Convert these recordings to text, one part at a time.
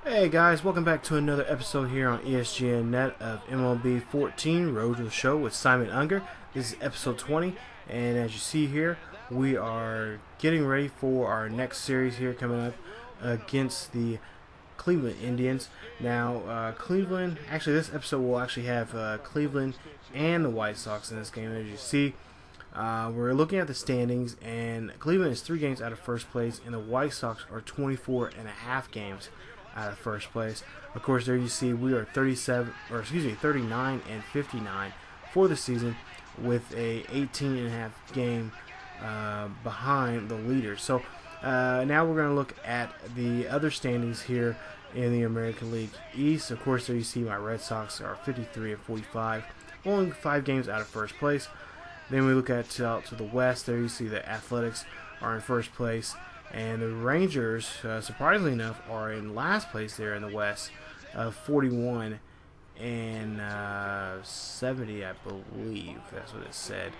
Hey guys, welcome back to another episode here on ESGNet of MLB 14 Road to the Show with Simon Unger. This is episode 20, and as you see here, we are getting ready for our next series here coming up against the Cleveland Indians. Now, Cleveland, actually this episode will actually have Cleveland and the White Sox in this game. As you see, we're looking at the standings, and Cleveland is 3 games out of first place, and the White Sox are 24.5 games out of first place. Of course, there you see we are 39 and 59 for the season, with a 18.5 game behind the leaders. So now we're going to look at the other standings here in the American League East. Of course, there you see my Red Sox are 53 and 45, only 5 games out of first place. Then we look at out to the West. There you see the Athletics are in first place, and the Rangers, surprisingly enough, are in last place there in the West, 41 and 70, I believe. That's what it said.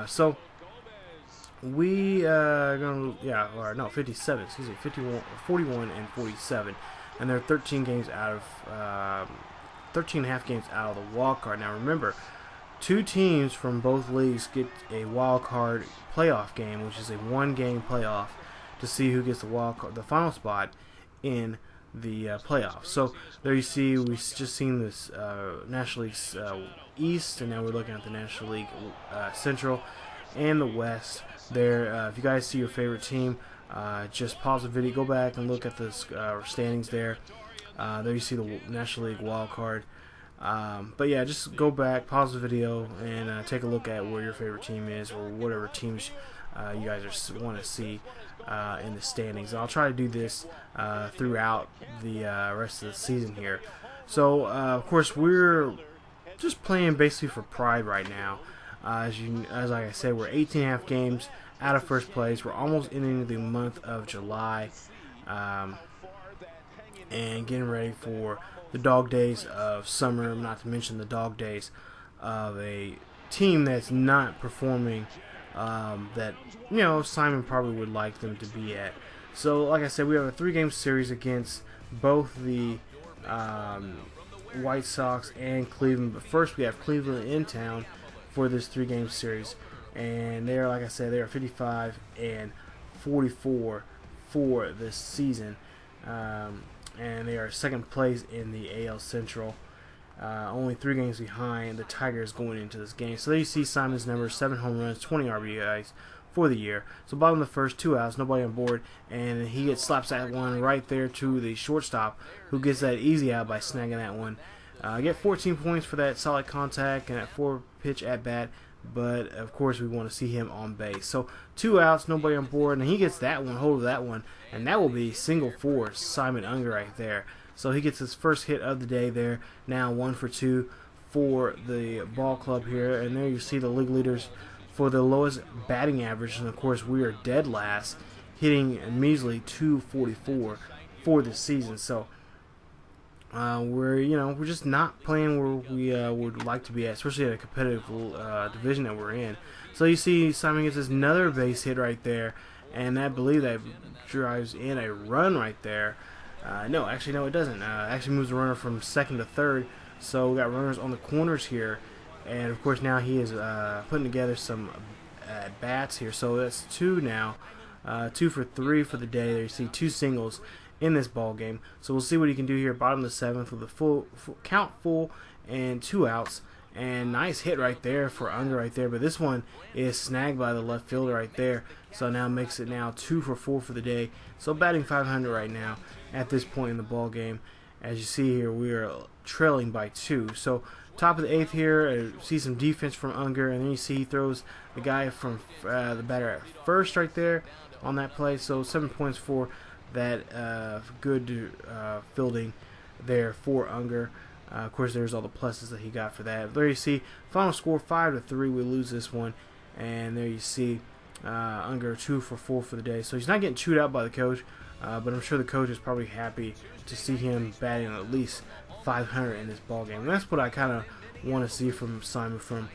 So we gonna 57. Excuse me, 51, 41 and 47, and they're 13 games out of 13.5 games out of the wild card. Now remember, 2 teams from both leagues get a wild card playoff game, which is a 1-game playoff, to see who gets the final spot in the playoffs. So there you see, we've just seen this National League East, and now we're looking at the National League Central and the West. There, if you guys see your favorite team, just pause the video, go back and look at the standings there. There you see the National League wild card. But yeah, just go back, pause the video, and take a look at where your favorite team is, or whatever teams you guys want to see in the standings. I'll try to do this throughout the rest of the season here. So of course, we're just playing basically for pride right now. As like I said, we're 18.5 games out of first place. We're almost ending the month of July, and getting ready for the dog days of summer, not to mention the dog days of a team that's not performing that Simon probably would like them to be at. So like I said, we have a 3-game series against both the White Sox and Cleveland, but first we have Cleveland in town for this 3-game series, and they're, like I said, they are 55 and 44 for this season, and they are second place in the AL Central, only 3 games behind the Tigers going into this game. So there you see Simon's numbers: 7 home runs, 20 RBIs for the year. So bottom of the first, 2 outs, nobody on board, and he slaps that one right there to the shortstop, who gets that easy out by snagging that one. Get 14 points for that solid contact and that 4-pitch at bat, but of course we want to see him on base. So 2 outs, nobody on board, and he gets that one, hold of that one, and that will be single for Simon Unger right there. So he gets his first hit of the day there. Now 1 for 2 for the ball club here, and there you see the league leaders for the lowest batting average, and of course we are dead last, hitting a measly 244 for this season. So we're just not playing where we would like to be at, especially at a competitive division that we're in. So you see Simon gets another base hit right there, and I believe that drives in a run right there. No, it doesn't. Actually moves the runner from second to third. So we got runners on the corners here, and of course now he is putting together some bats here. So that's 2 now, 2 for 3 for the day. There you see 2 singles in this ball game. So we'll see what he can do here. Bottom of the 7th with a full count, and 2 outs. And nice hit right there for Unger right there, but this one is snagged by the left fielder right there. So now makes it now 2 for 4 for the day. So batting 500 right now at this point in the ball game. As you see here, we are trailing by 2. So top of the 8th here, see some defense from Unger, and then you see he throws the guy from the batter at first right there on that play. So 7 points for that good fielding there for Unger. Of course, there's all the pluses that he got for that. There you see, final score 5-3. We lose this one, and there you see Unger 2 for 4 for the day. So he's not getting chewed out by the coach, but I'm sure the coach is probably happy to see him batting at least 500 in this ball game. And that's what I kind of want to see from Simon from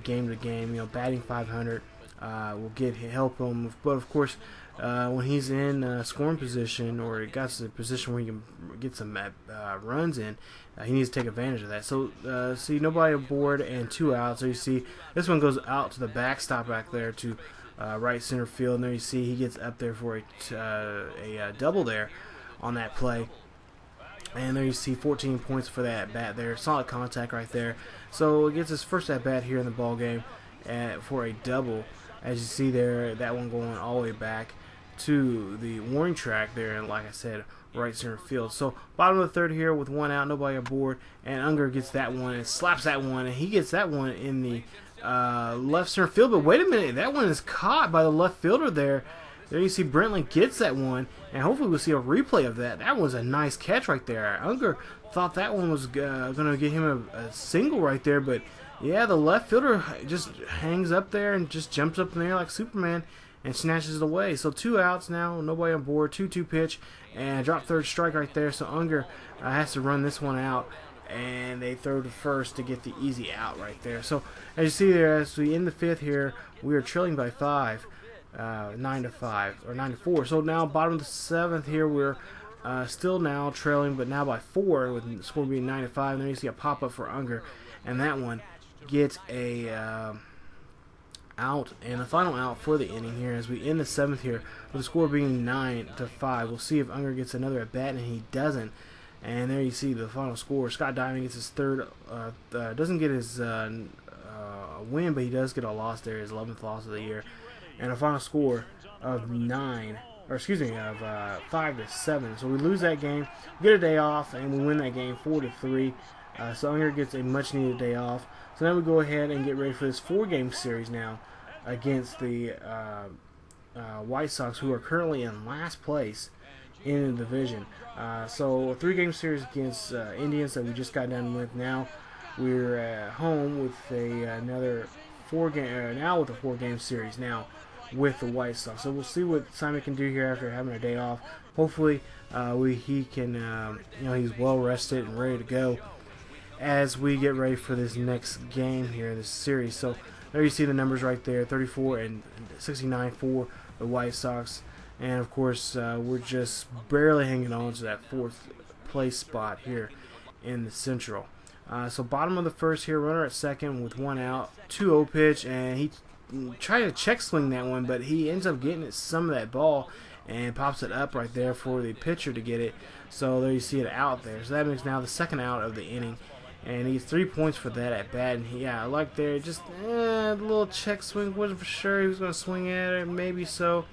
game to game. Batting 500. will help him. But of course, when he's in scoring position or got to the position where he can get some runs in, he needs to take advantage of that. So see, nobody aboard and 2 outs. So you see this one goes out to the backstop back there to right center field, and there you see he gets up there for a double there on that play. And there you see 14 points for that at bat there. Solid contact right there. So it gets his first at bat here in the ball game for a double. As you see there, that one going all the way back to the warning track there, and like I said, right center field. So bottom of the third here with 1 out, nobody aboard, and Unger gets that one and slaps that one, and he gets that one in the left center field. But wait a minute, that one is caught by the left fielder there. There you see Brentland gets that one, and hopefully we'll see a replay of that. That was a nice catch right there. Unger thought that one was going to get him a single right there, but yeah, the left fielder just hangs up there and just jumps up in the air like Superman and snatches it away. So 2 outs now, nobody on board, 2-2 pitch, and drop third strike right there. So Unger has to run this one out, and they throw to first to get the easy out right there. So as you see there, as we end the 5th here, we are trailing by 5. 9-5 or 9-4. So now bottom of the 7th here, we're still now trailing, but now by 4 with the score being 9-5. And then you see a pop up for Unger, and that one gets a out, and the final out for the inning here as we end the 7th here with the score being 9-5. We'll see if Unger gets another at bat, and he doesn't. And there you see the final score. Scott Diamond gets his third. Doesn't get his win, but he does get a loss there, his 11th loss of the year. And a final score of 5-7. So we lose that game, we get a day off, and we win that game 4-3. So Unger gets a much-needed day off. So now we go ahead and get ready for this 4-game series now against the White Sox, who are currently in last place in the division. So a 3-game series against Indians that we just got done with. Now we're at home with another 4-game series now with the White Sox. So we'll see what Simon can do here after having a day off. Hopefully he can, he's well rested and ready to go as we get ready for this next game here, this series. So there you see the numbers right there, 34 and 69 for the White Sox. And of course we're just barely hanging on to that 4th place spot here in the Central. So bottom of the 1st here, runner at 2nd with 1 out, 2-0 pitch, and he tried to check swing that one, but he ends up getting some of that ball and pops it up right there for the pitcher to get it. So there you see it out there. So that makes now the 2nd out of the inning, and he gets 3 points for that at bat. And yeah, I like there, just a little check swing. Wasn't for sure he was going to swing at it, maybe so,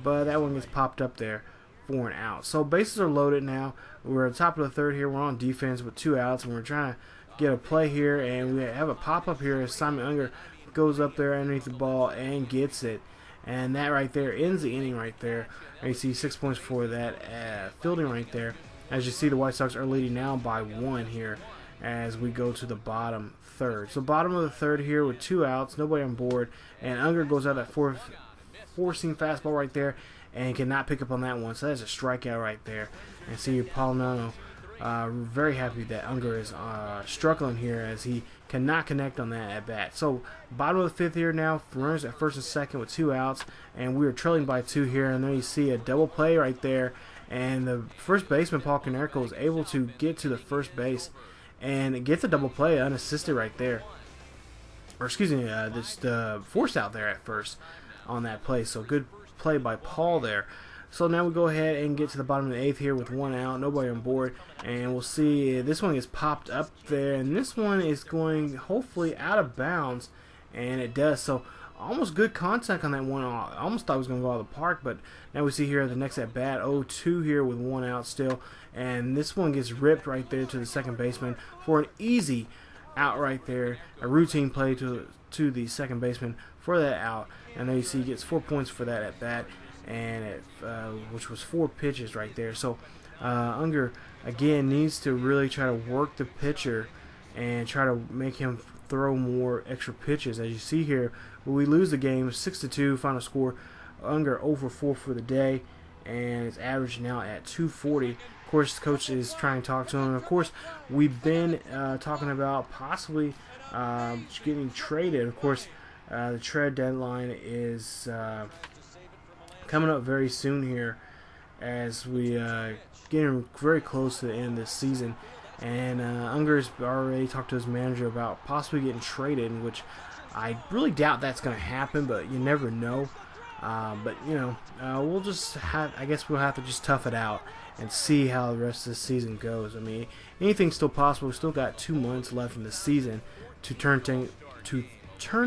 but that one gets popped up there for an out. So bases are loaded now. We're at the top of the 3rd here. We're on defense with 2 outs, and we're trying to get a play here, and we have a pop-up here as Simon Unger goes up there underneath the ball and gets it. And that right there ends the inning right there. And you see 6 points for that fielding right there. As you see, the White Sox are leading now by 1 here as we go to the bottom 3rd. So bottom of the 3rd here with 2 outs, nobody on board, and Unger goes out that four-seam fastball right there and cannot pick up on that one. So that's a strikeout right there. And see Polinano very happy that Unger is struggling here as he cannot connect on that at bat. So bottom of the 5th here now, runners at 1st and 2nd with 2 outs, and we are trailing by 2 here. And there you see a double play right there, and the first baseman Paul Konerko is able to get to the first base and get the double play unassisted right there, or excuse me, just forced out there at first on that play. So good play by Paul there. So now we go ahead and get to the bottom of the 8th here with 1 out, nobody on board, and we'll see this one gets popped up there, and this one is going hopefully out of bounds, and it does. So almost good contact on that one. I almost thought it was going to go out of the park, but now we see here the next at bat, 0-2 here with 1 out still, and this one gets ripped right there to the second baseman for an easy out right there, a routine play to the second baseman for that out, and there you see he gets 4 points for that at bat, and which was 4 pitches right there. So Unger again needs to really try to work the pitcher and try to make him throw more extra pitches. As you see here, we lose the game 6-2 final score. Unger 0-4 for the day, and it's average now at 240. Of course, the coach is trying to talk to him. And of course, we've been talking about possibly getting traded. Of course, The trade deadline is coming up very soon here, as we getting very close to the end of this season. And Unger's already talked to his manager about possibly getting traded, which I really doubt that's going to happen, but you never know. But you know, we'll just have, I guess we'll have to just tough it out and see how the rest of the season goes. I mean, anything's still possible. We've still got 2 months left in the season to turn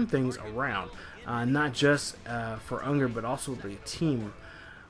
things around, not just for Unger, but also the team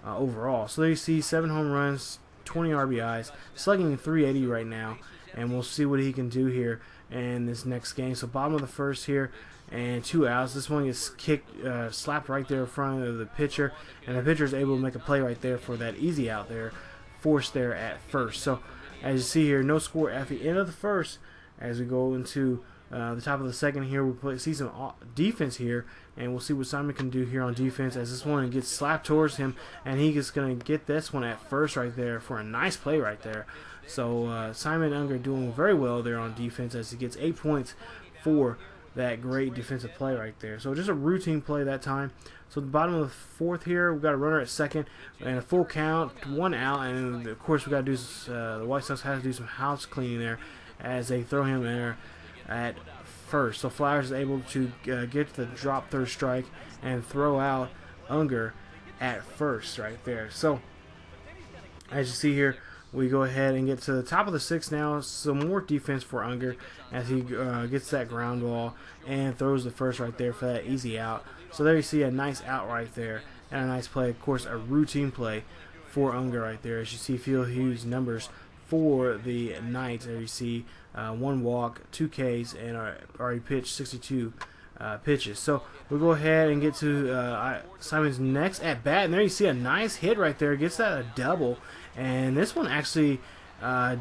overall. So there you see 7 home runs, 20 RBIs, slugging 380 right now, and we'll see what he can do here in this next game. So bottom of the first here, and 2 outs. This one gets kicked, slapped right there in front of the pitcher, and the pitcher is able to make a play right there for that easy out there, forced there at first. So as you see here, no score at the end of the first. As we go into the top of the second here, we see some defense here, and we'll see what Simon can do here on defense, as this one gets slapped towards him, and he is going to get this one at first right there for a nice play right there. So Simon Unger doing very well there on defense, as he gets 8 points for that great defensive play right there. So just a routine play that time. So at the bottom of the fourth here, we've got a runner at second and a full count, 1 out, and of course we got to do the White Sox has to do some house cleaning there as they throw him there at first. So Flowers is able to get the drop third strike and throw out Unger at first right there. So as you see here, we go ahead and get to the top of the sixth now. Some more defense for Unger as he gets that ground ball and throws the first right there for that easy out. So there you see a nice out right there and a nice play. Of course, a routine play for Unger right there. As you see Phil Hughes' numbers for the night, there you see 1 walk, 2 Ks, and already pitched 62 pitches. So we'll go ahead and get to Simon's next at bat, and there you see a nice hit right there. Gets that a double, and this one actually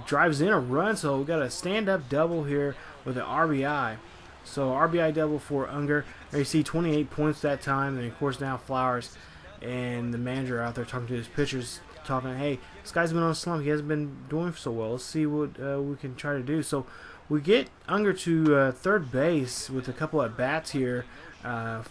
drives in a run. So we got a stand-up double here with an RBI. So RBI double for Unger. There you see 28 points that time, and of course now Flowers and the manager out there talking to his pitchers, talking, hey, this guy's been on a slump. He hasn't been doing so well. Let's see what we can try to do. So we get Unger to third base with a couple at bats here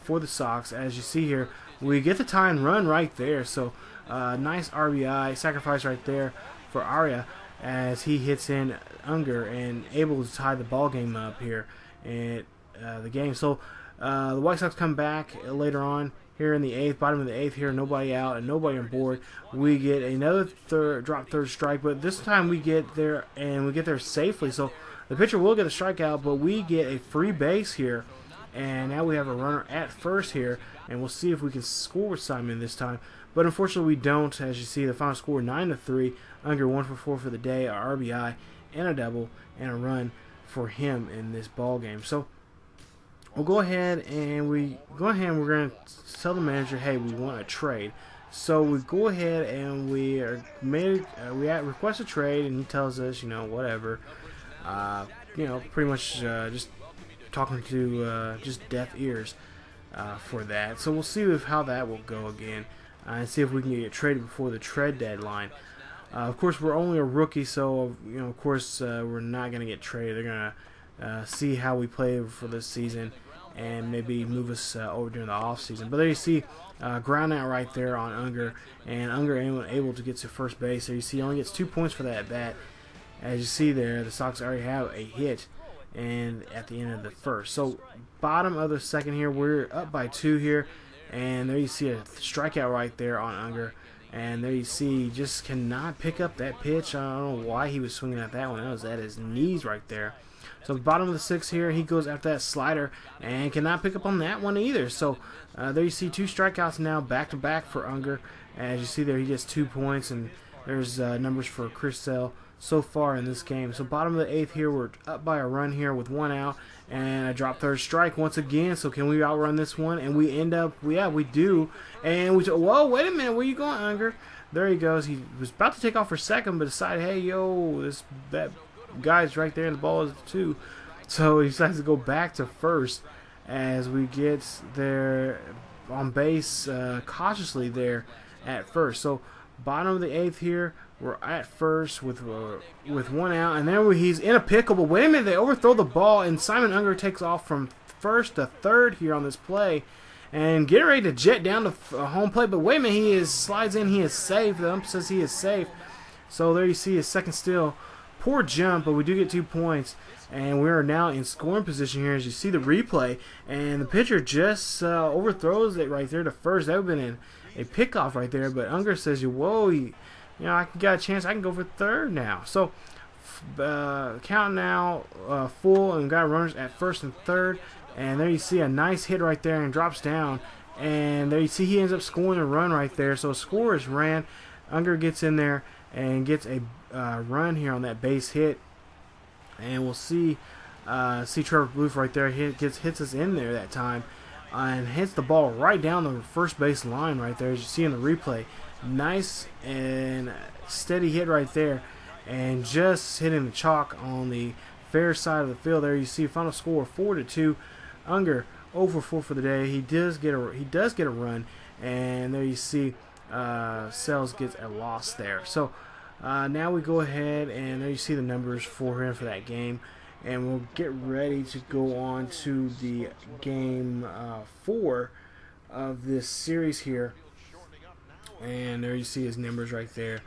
for the Sox. As you see here, we get the tie and run right there. So nice RBI sacrifice right there for Arya as he hits in Unger and able to tie the ball game up here in the game. So the White Sox come back later on here in the eighth, bottom of the eighth here, nobody out and nobody on board. We get another drop third strike, but this time we get there and we get there safely. So the pitcher will get a strikeout, but we get a free base here, and now we have a runner at first here, and we'll see if we can score with Simon this time. But unfortunately we don't. As you see, the final score 9-3. Unger 1 for 4 for the day, a RBI and a double and a run for him in this ball game. So we'll go ahead and we're going to tell the manager, hey, we want a trade. So we go ahead and we request a trade, and he tells us, you know, whatever, you know, pretty much just talking to just deaf ears for that. So we'll see how that will go again, and see if we can get traded before the trade deadline. Of course, we're only a rookie, so you know, of course, we're not going to get traded. They're going to see how we play for this season and maybe move us over during the off season. But there you see ground out right there on Unger, and Unger able to get to first base. There you see he only gets 2 points for that at bat. As you see there, the Sox already have a hit and at the end of the first. So bottom of the second here, we're up by 2 here, and there you see a strikeout right there on Unger. And there you see he just cannot pick up that pitch. I don't know why he was swinging at that one. That was at his knees right there. So the bottom of the sixth here, he goes after that slider and cannot pick up on that one either. So there you see 2 strikeouts now back-to-back for Unger. As you see there, he gets 2 points, and there's numbers for Chris Sale so far in this game. So bottom of the eighth here, we're up by a run here with 1 out and a drop third strike once again. So can we outrun this one? And we end up, yeah, we do. And we whoa, wait a minute, where you going, Unger? There he goes. He was about to take off for second, but decided, hey, yo, that guy's right there and the ball is 2. So he decides to go back to first as we get there on base cautiously there at first. So bottom of the eighth here, we're at first with 1 out, and then he's in a pickle. But wait a minute, they overthrow the ball, and Simon Unger takes off from first to third here on this play. And getting ready to jet down to home plate. But wait a minute, he slides in. He is safe. The ump says he is safe. So there you see his second steal. Poor jump, but we do get 2 points. And we are now in scoring position here as you see the replay. And the pitcher just overthrows it right there to first. That would have been a pickoff right there. But Unger says, whoa, you know, I got a chance. I can go for third now. So count now full, and got runners at first and third. And there you see a nice hit right there and drops down. And there you see he ends up scoring a run right there. So a score is ran. Unger gets in there and gets a run here on that base hit. And we'll see Trevor Bluth right there. Hits us in there that time. And hits the ball right down the first base line right there as you see in the replay. Nice and steady hit right there. And just hitting the chalk on the fair side of the field. There you see final score 4-2. Unger 0 for 4 for the day. He does get a run, and there you see Sells gets a loss there. So now we go ahead, and there you see the numbers for him for that game, and we'll get ready to go on to the game 4 of this series here. And there you see his numbers right there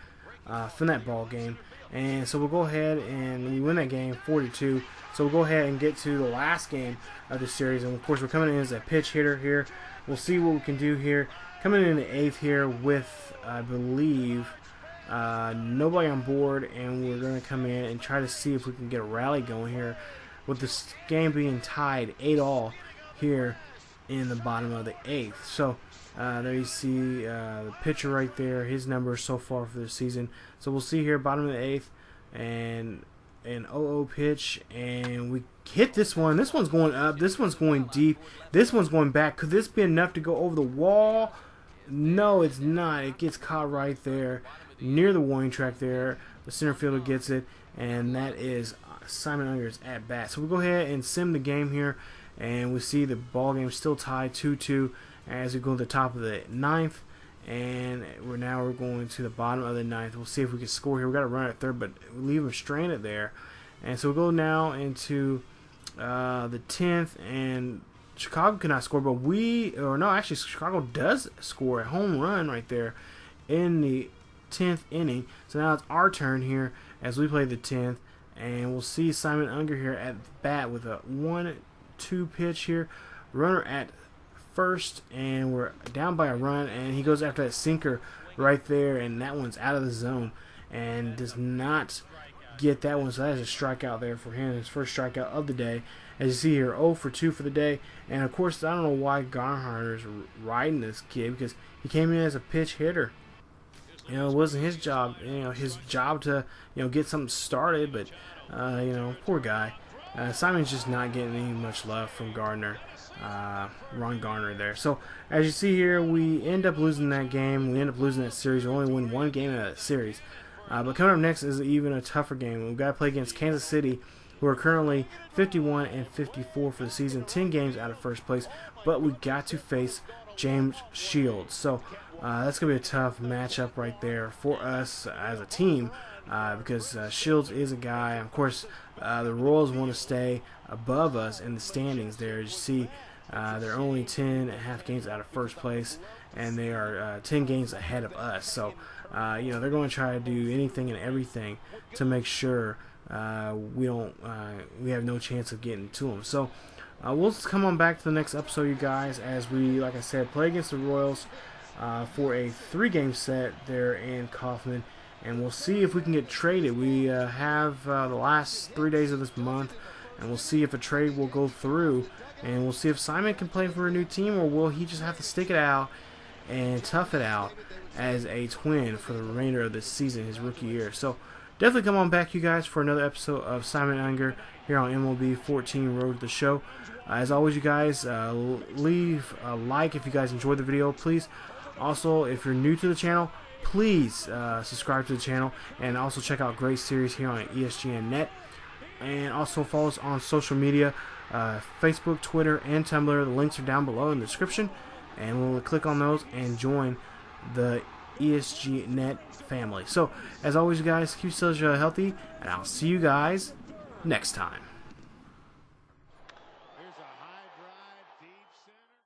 from that ball game. And so we'll go ahead and we win that game 4-2. So we'll go ahead and get to the last game of the series. And of course, we're coming in as a pitch hitter here. We'll see what we can do here. Coming in the 8th here with, I believe, nobody on board. And we're going to come in and try to see if we can get a rally going here. With this game being tied 8-all here in the bottom of the 8th. So there you see the pitcher right there, his numbers so far for the season. So we'll see here, bottom of the 8th, and an 0-0 pitch, and we hit this one. This one's going up, this one's going deep, this one's going back. Could this be enough to go over the wall? No, it's not. It gets caught right there near the warning track there. The center fielder gets it, and that is Simon Unger's at bat. So we'll go ahead and sim the game here, and we see the ball game still tied 2-2 as we go to the top of the 9th. And we're going to the bottom of the 9th. We'll see if we can score here. We got to run at third, but we leave him stranded there. And so we'll go now into the 10th, and Chicago cannot score, but actually Chicago does score a home run right there in the 10th inning. So now it's our turn here as we play the 10th, and we'll see Simon Unger here at bat with a 1-2 pitch here. Runner at first, and we're down by a run, and he goes after that sinker right there, and that one's out of the zone and does not get that one. So that is a strikeout there for him, his first strikeout of the day. As you see here, 0 for 2 for the day. And of course, I don't know why Garnharder's riding this kid, because he came in as a pitch hitter. You know, it wasn't his job. You know, his job to get something started, but poor guy. Simon's just not getting any much love from Ron Garner there. So as you see here, we end up losing that game. We end up losing that series. We only win one game out of that series. But coming up next is even a tougher game. We've got to play against Kansas City, who are currently 51-54 for the season, 10 games out of first place. But we got to face James Shields. So that's going to be a tough matchup right there for us as a team, because Shields is a guy. Of course, the Royals want to stay above us in the standings there. You see, they're only 10.5 games out of first place, and they are 10 games ahead of us. So, they're going to try to do anything and everything to make sure we have no chance of getting to them. So, we'll come on back to the next episode, you guys, as we, like I said, play against the Royals for a 3-game set there in Kaufman. And we'll see if we can get traded. We have the last 3 days of this month, and we'll see if a trade will go through. And we'll see if Simon can play for a new team, or will he just have to stick it out and tough it out as a Twin for the remainder of this season, his rookie year. So definitely come on back, you guys, for another episode of Simon Unger here on MLB 14 Road to the Show. As always, you guys, leave a like if you guys enjoyed the video, please. Also, if you're new to the channel, please subscribe to the channel, and also check out great series here on ESGNet. And also follow us on social media, Facebook, Twitter, and Tumblr. The links are down below in the description, and we'll click on those and join the ESGNet family. So, as always, you guys, keep yourselves healthy, and I'll see you guys next time.